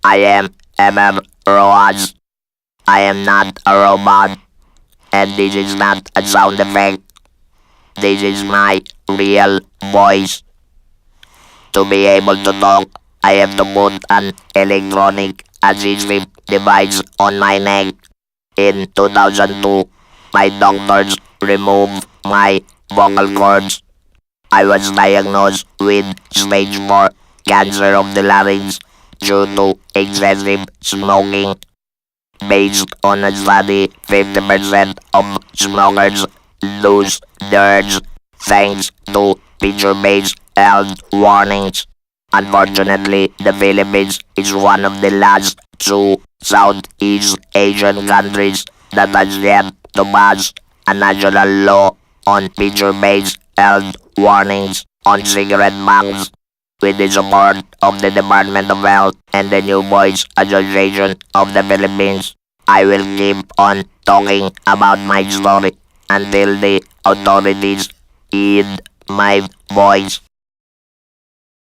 I am Roaz. I am not a robot, and this is not a sound effect. This is my real voice. To be able to talk, I have to put an electronic assistive device on my neck. In 2002, my doctors removed my vocal cords. I was diagnosed with stage 4 cancer of the larynx due to excessive smoking. Based on a study, 50% of smokers lose their urge thanks to picture-based health warnings. Unfortunately, the Philippines is one of the last two Southeast Asian countries that has yet to pass a national law on picture-based health warnings on cigarette packs. With the support of the Department of Health and the New Boys Association of the Philippines, I will keep on talking about my story until the authorities heed my voice.